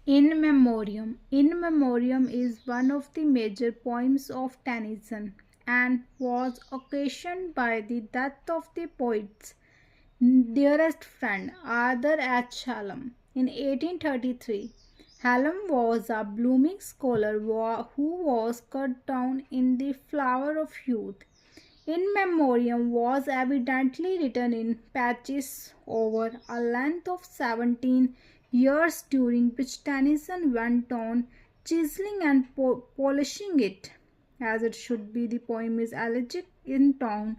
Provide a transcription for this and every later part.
In Memoriam. In Memoriam is one of the major poems of Tennyson and was occasioned by the death of the poet's dearest friend, Arthur H. Hallam, in 1833. Hallam was a blooming scholar who was cut down in the flower of youth. In Memoriam was evidently written in patches over a length of 17 years, during which Tennyson went on chiseling and polishing it. As it should be, the poem is elegiac in tone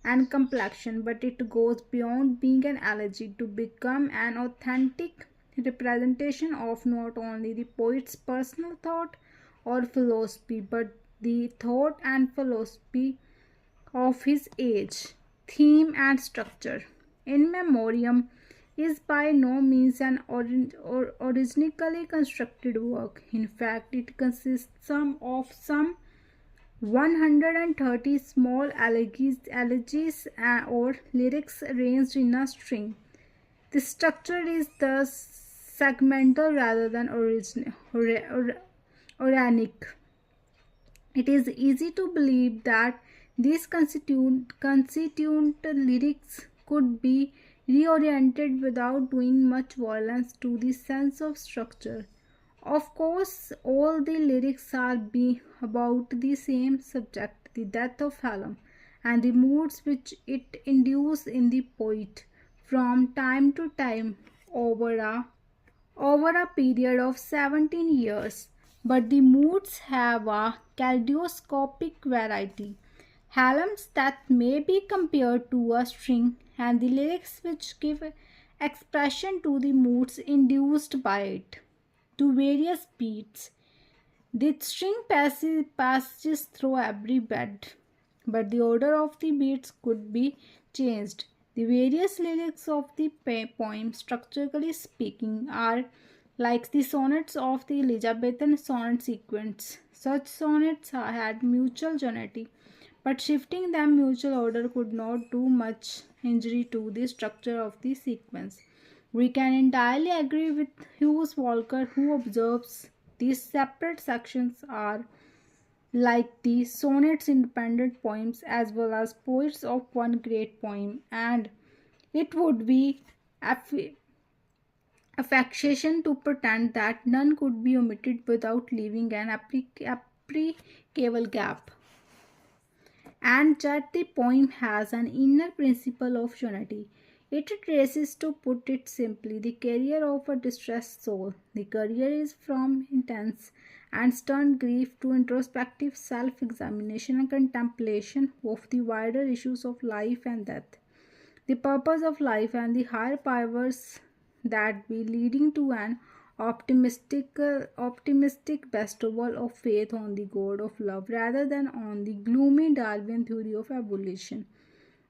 and complexion, but it goes beyond being an elegy to become an authentic representation of not only the poet's personal thought or philosophy, but the thought and philosophy of his age. Theme and structure. In Memoriam is by no means an originally constructed work. In fact, it consists of some 130 small elegies or lyrics arranged in a string. The structure is thus segmental rather than organic. It is easy to believe that these constituent lyrics could be reoriented without doing much violence to the sense of structure. Of course, all the lyrics are about the same subject, the death of Hallam, and the moods which it induces in the poet from time to time over a period of 17 years, but the moods have a kaleidoscopic variety. Hallam's death may be compared to a string, and the lyrics which give expression to the moods induced by it, to various beats. The string passes through every bed, but the order of the beats could be changed. The various lyrics of the poem, structurally speaking, are like the sonnets of the Elizabethan sonnet sequence. Such sonnets had mutual unity, but shifting them mutual order could not do much injury to the structure of the sequence. We can entirely agree with Hughes Walker, who observes these separate sections are like the sonnets independent poems as well as poets of one great poem, and it would be affectation to pretend that none could be omitted without leaving an applicable gap, and that the poem has an inner principle of unity. It traces, to put it simply, the career of a distressed soul. The career is from intense and stern grief to introspective self examination and contemplation of the wider issues of life and death, the purpose of life, and the higher powers that be leading to an optimistic bestowal of faith on the God of love rather than on the gloomy Darwin theory of evolution.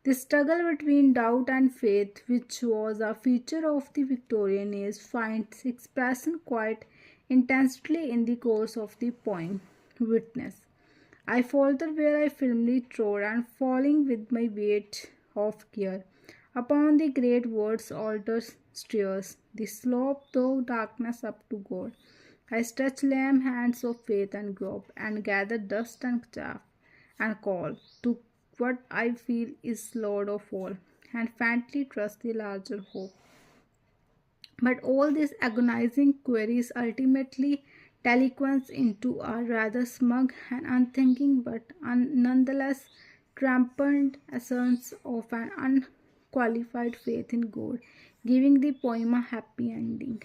The struggle between doubt and faith, which was a feature of the Victorian age, finds expression quite intensely in the course of the poem. Witness. I falter where I firmly trod, and falling with my weight of care upon the great word's altar stairs, the slope through darkness up to God. I stretch lame hands of faith and grope, and gather dust and chaff, and call to what I feel is Lord of all, and faintly trust the larger hope. But all these agonizing queries ultimately deliquesce into a rather smug and unthinking but nonetheless triumphant assurance of an unqualified faith in God, giving the poem a happy ending.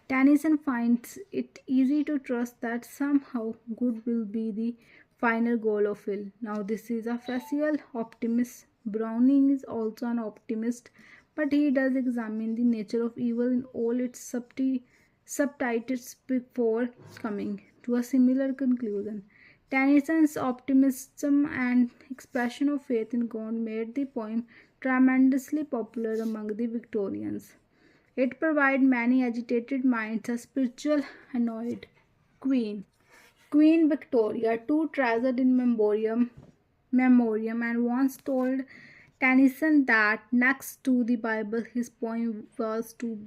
Tennyson finds it easy to trust that somehow good will be the final goal of ill. Now, this is a facile optimist. Browning is also an optimist, but he does examine the nature of evil in all its subtitles before coming to a similar conclusion. Tennyson's optimism and expression of faith in God made the poem tremendously popular among the Victorians. It provided many agitated minds a spiritual annoyed queen. Queen Victoria, too treasured in memoriam, and once told Tennyson that next to the Bible his poem was to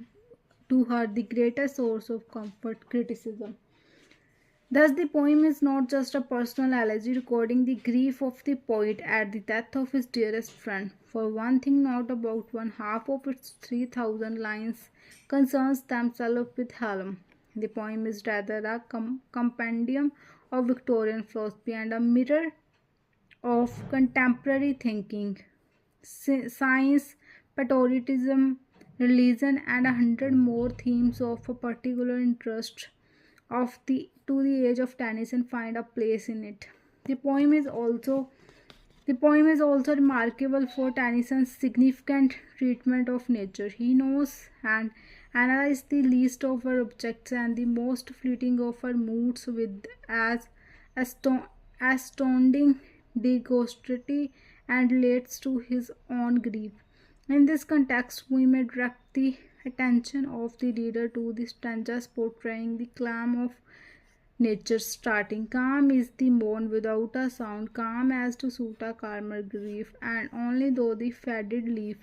to her the greatest source of comfort, criticism. Thus, the poem is not just a personal elegy recording the grief of the poet at the death of his dearest friend. For one thing, not about one half of its 3,000 lines concerns themselves with Hallam. The poem is rather a compendium of Victorian philosophy and a mirror of contemporary thinking, science, patriotism, religion, and 100 more themes of a particular interest of the to the age of Tennyson find a place in it. The poem is also the poem is also remarkable for Tennyson's significant treatment of nature. He knows and analyzes the least of her objects and the most fleeting of her moods with as astounding dexterity and relates to his own grief. In this context, we may direct the attention of the reader to the stanzas portraying the calm of nature starting. Calm is the moan without a sound, calm as to suit a calmer grief, and only though the faded leaf,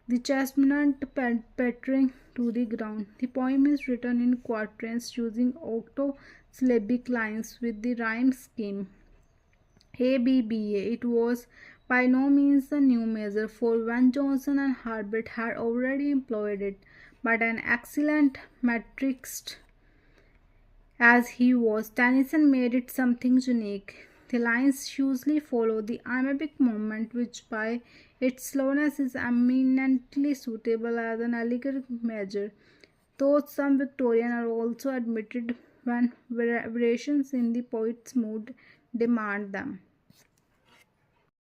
the chestnut pattering to the ground. The poem is written in quatrains using octosyllabic lines with the rhyme scheme ABBA. It was by no means a new measure, for when Johnson and Herbert had already employed it, but an excellent metricist as he was, Tennyson made it something unique. The lines usually follow the iambic movement, which by its slowness is eminently suitable as an allegoric measure, though some Victorian are also admitted when variations in the poet's mood demand them.